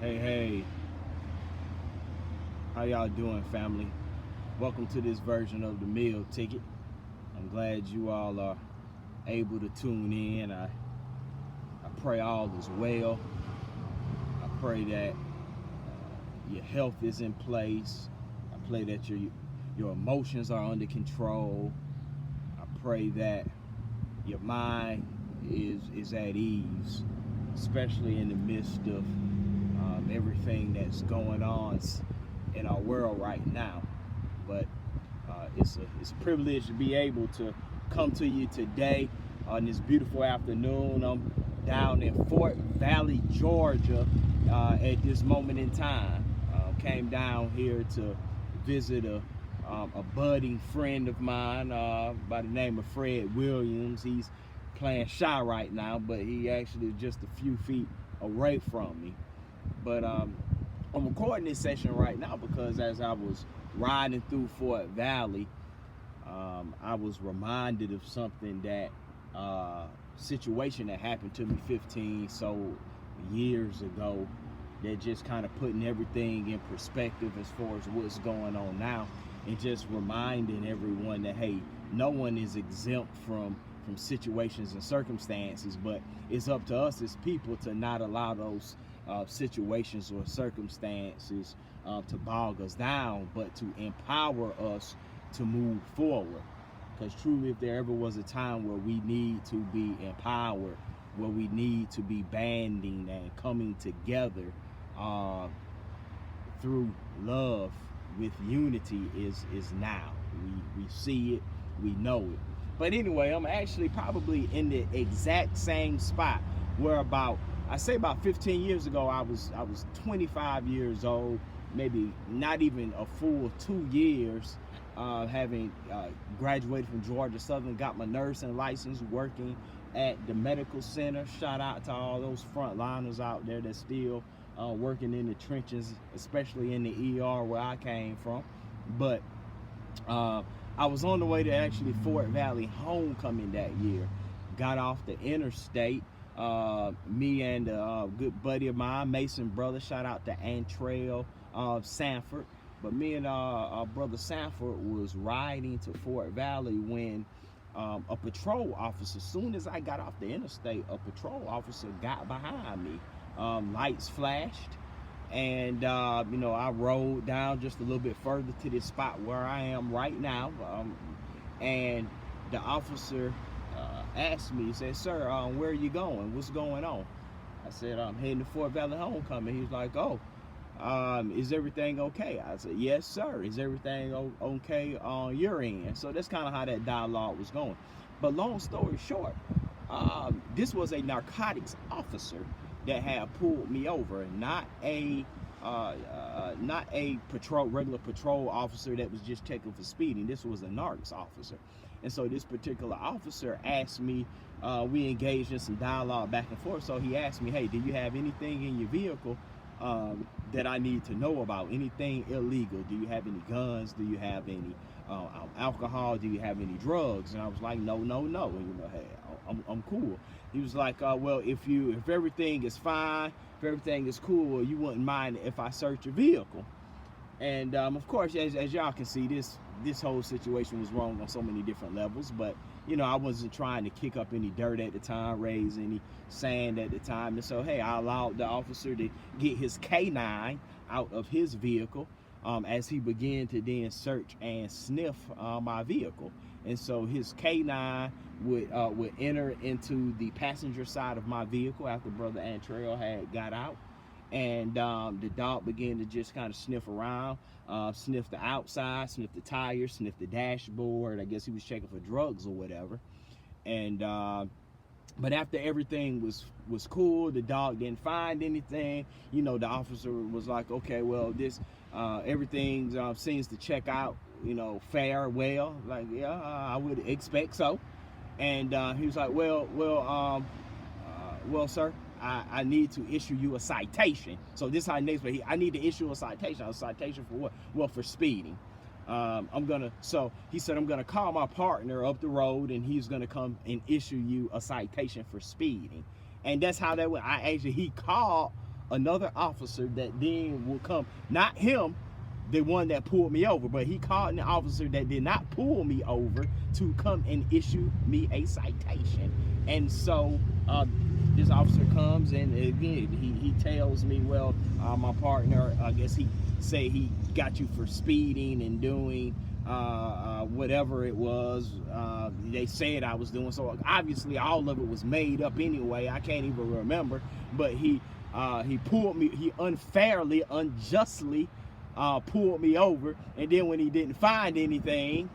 Hey, how y'all doing, family? Welcome to this version of the meal ticket. I'm glad you all are able to tune in. I pray all is well. I pray that your health is in place. I pray that your emotions are under control. I pray that your mind is at ease, especially in the midst of everything that's going on in our world right now. But it's a privilege to be able to come to you today on this beautiful afternoon. I'm down in Fort Valley, Georgia at this moment in time. Came down here to visit a budding friend of mine by the name of Fred Williams. He's playing shy right now, but he actually is just a few feet away from me. But I'm recording this session right now because as I was riding through Fort Valley, I was reminded of something that situation that happened to me 15 so years ago that just kind of putting everything in perspective as far as what's going on now, and just reminding everyone that, hey, no one is exempt from situations and circumstances, but it's up to us as people to not allow those situations or circumstances to bog us down, but to empower us to move forward. Because truly, if there ever was a time where we need to be empowered, where we need to be banding and coming together through love with unity, is now. We see it, we know it. But anyway, I'm actually probably in the exact same spot where about 15 years ago, I was 25 years old, maybe not even a full 2 years, having graduated from Georgia Southern, got my nursing license, working at the medical center. Shout out to all those frontliners out there that's still working in the trenches, especially in the ER where I came from. But I was on the way to actually Fort Valley homecoming that year. Got off the interstate. Me and a good buddy of mine, Mason brother, shout out to Antrail Sanford. But me and our brother Sanford was riding to Fort Valley when a patrol officer, soon as I got off the interstate, a patrol officer got behind me. Lights flashed, and I rode down just a little bit further to this spot where I am right now, and the officer asked me, he said, "Sir, where are you going? What's going on?" I said, "I'm heading to Fort Valley homecoming." He was like, "Oh, is everything okay?" I said, "Yes, sir." "Is everything okay on your end?" So that's kind of how that dialogue was going. But long story short, this was a narcotics officer that had pulled me over, not a regular patrol officer that was just checking for speeding. This was a narcotics officer. And so this particular officer asked me, we engaged in some dialogue back and forth. So he asked me, "Hey, do you have anything in your vehicle that I need to know about? Anything illegal? Do you have any guns? Do you have any alcohol? Do you have any drugs?" And I was like, no. And hey, I'm cool. He was like, "Well, if everything is fine, if everything is cool, you wouldn't mind if I search your vehicle." And of course, as y'all can see, this whole situation was wrong on so many different levels. But I wasn't trying to kick up any dirt at the time, raise any sand at the time. And so, hey, I allowed the officer to get his K9 out of his vehicle as he began to then search and sniff my vehicle. And so his K9 would enter into the passenger side of my vehicle after Brother Antrail had got out. And the dog began to just kind of sniff around, sniff the outside, sniff the tires, sniff the dashboard. I guess he was checking for drugs or whatever. And but after everything was cool, the dog didn't find anything. The officer was like, "Okay, well, this everything seems to check out, fair, well." Like, yeah, I would expect so. And he was like, well, sir, I need to issue you a citation. So this is how next, but I need to issue a citation. A citation for what? Well, for speeding. He said, "I'm gonna call my partner up the road, and he's gonna come and issue you a citation for speeding." And that's how that went. He called another officer that then will come, not him, the one that pulled me over, but he called an officer that did not pull me over to come and issue me a citation. And so this officer comes, and again he tells me, well, my partner, I guess he say he got you for speeding and doing whatever it was they said I was doing. So obviously all of it was made up anyway. I can't even remember. But he pulled me, he unfairly, unjustly pulled me over, and then when he didn't find anything,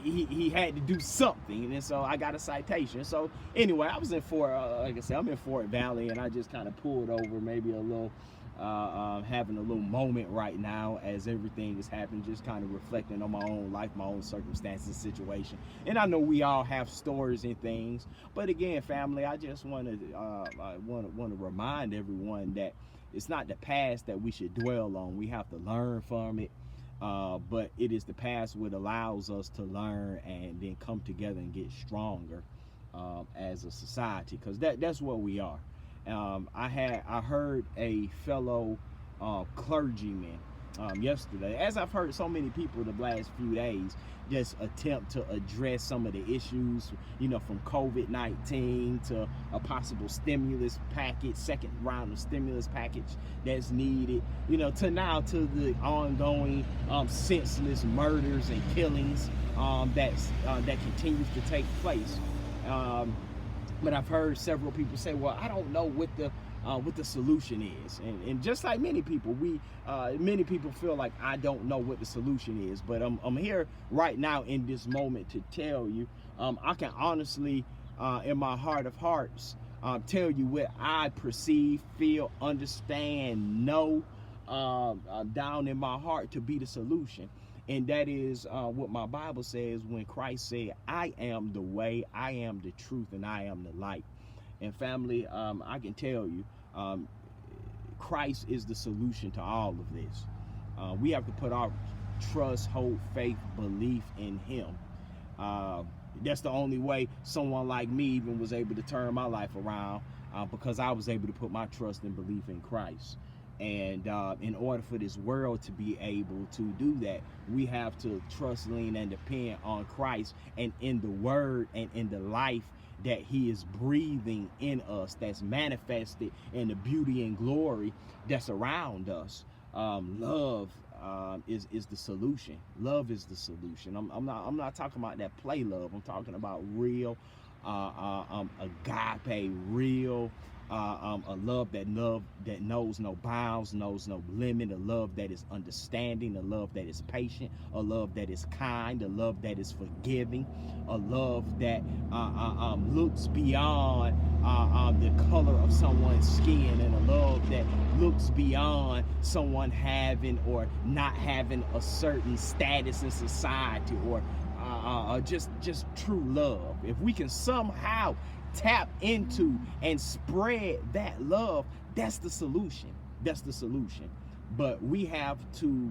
he had to do something, and so I got a citation. So anyway, I was in Fort, like I said, I'm in Fort Valley, and I just kind of pulled over, maybe a little, having a little moment right now as everything is happening, just kind of reflecting on my own life, my own circumstances, situation. And I know we all have stories and things, but again, family, I just want to remind everyone that it's not the past that we should dwell on. We have to learn from it, but it is the past what allows us to learn and then come together and get stronger as a society, because that's what we are. I heard a fellow clergyman yesterday, as I've heard so many people the last few days, just attempt to address some of the issues, from COVID-19 to a possible stimulus package, second round of stimulus package that's needed, to now to the ongoing senseless murders and killings that continues to take place. But I've heard several people say, well, I don't know what the solution is. And just like many people, many people feel like I don't know what the solution is. But I'm here right now in this moment to tell you, I can honestly, in my heart of hearts, tell you what I perceive, feel, understand, know down in my heart to be the solution. And that is what my Bible says when Christ said, I am the way, I am the truth, and I am the light. And family, I can tell you, Christ is the solution to all of this. We have to put our trust, hope, faith, belief in him. That's the only way someone like me even was able to turn my life around, because I was able to put my trust and belief in Christ. And in order for this world to be able to do that, we have to trust, lean, and depend on Christ and in the word and in the life that he is breathing in us, that's manifested in the beauty and glory that's around us. Love is the solution. Love is the solution. I'm not talking about that play love. I'm talking about real agape, real a love that knows no bounds, knows no limit, a love that is understanding, a love that is patient, a love that is kind, a love that is forgiving, a love that looks beyond the color of someone's skin, and a love that looks beyond someone having or not having a certain status in society, or just true love. If we can somehow tap into and spread that love, that's the solution. That's the solution. But we have to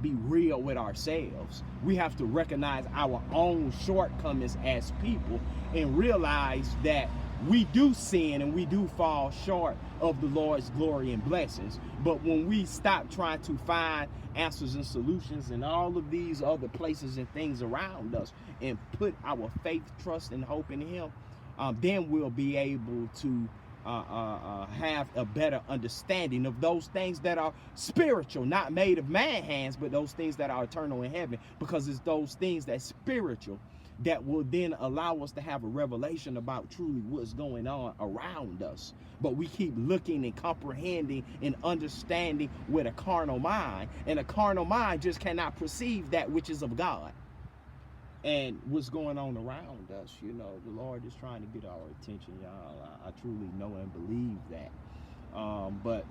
be real with ourselves. We have to recognize our own shortcomings as people and realize that we do sin and we do fall short of the Lord's glory and blessings. But when we stop trying to find answers and solutions in all of these other places and things around us and put our faith, trust, and hope in him, then we'll be able to have a better understanding of those things that are spiritual, not made of man hands, but those things that are eternal in heaven, because it's those things that's spiritual that will then allow us to have a revelation about truly what's going on around us. But we keep looking and comprehending and understanding with a carnal mind, and a carnal mind just cannot perceive that which is of God. And what's going on around us, the Lord is trying to get our attention, y'all. I truly know and believe that. But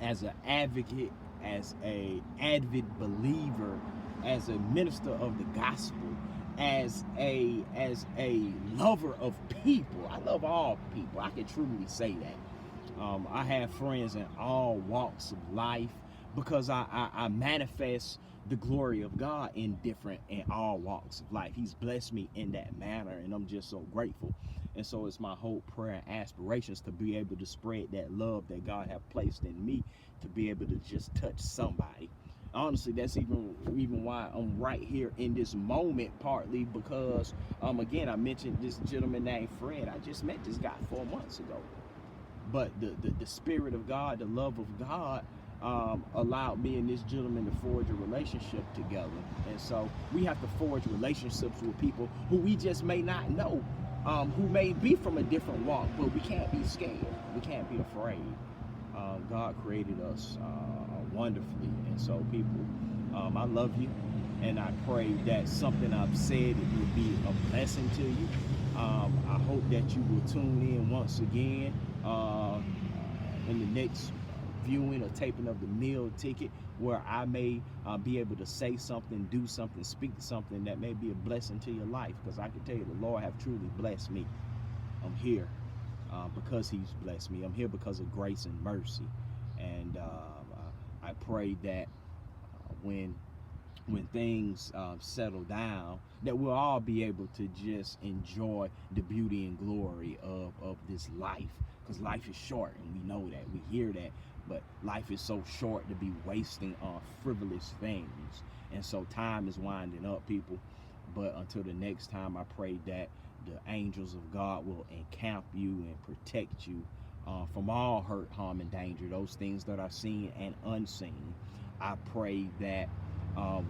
as an advocate, as a avid believer, as a minister of the gospel, as a lover of people, I love all people. I can truly say that. I have friends in all walks of life, because I manifest the glory of God in all walks of life. He's blessed me in that manner, and I'm just so grateful. And so it's my hope, prayer, and aspirations to be able to spread that love that God have placed in me, to be able to just touch somebody. Honestly, that's even why I'm right here in this moment, partly because again, I mentioned this gentleman named Fred. I just met this guy 4 months ago, but the spirit of God, the love of God, allowed me and this gentleman to forge a relationship together. And so we have to forge relationships with people who we just may not know, who may be from a different walk, but we can't be scared, we can't be afraid. God created us wonderfully, and so people, I love you, and I pray that something I've said, it will be a blessing to you. I hope that you will tune in once again in the next viewing or taping of the meal ticket, where I may be able to say something, do something, speak something that may be a blessing to your life, because I can tell you the Lord have truly blessed me. I'm here because he's blessed me. I'm here because of grace and mercy. And I pray that when things settle down, that we'll all be able to just enjoy the beauty and glory of this life, because life is short, and we know that, we hear that, but life is so short to be wasting on frivolous things. And so time is winding up, people. But until the next time, I pray that the angels of God will encamp you and protect you from all hurt, harm, and danger, those things that are seen and unseen. I pray that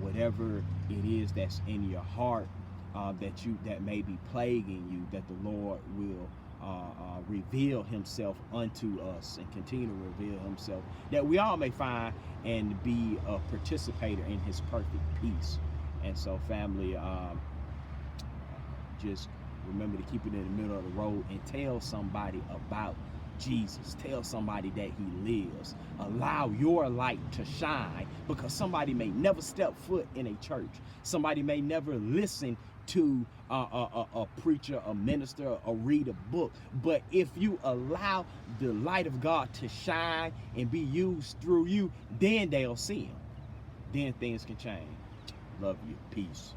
whatever it is that's in your heart that may be plaguing you, that the Lord will reveal himself unto us and continue to reveal himself, that we all may find and be a participator in his perfect peace. And so, family, just remember to keep it in the middle of the road and tell somebody about Jesus. Tell somebody that he lives. Allow your light to shine, because somebody may never step foot in a church. Somebody may never listen to a preacher, a minister, or read a book. But if you allow the light of God to shine and be used through you, then they'll see him. Then things can change. Love you. Peace.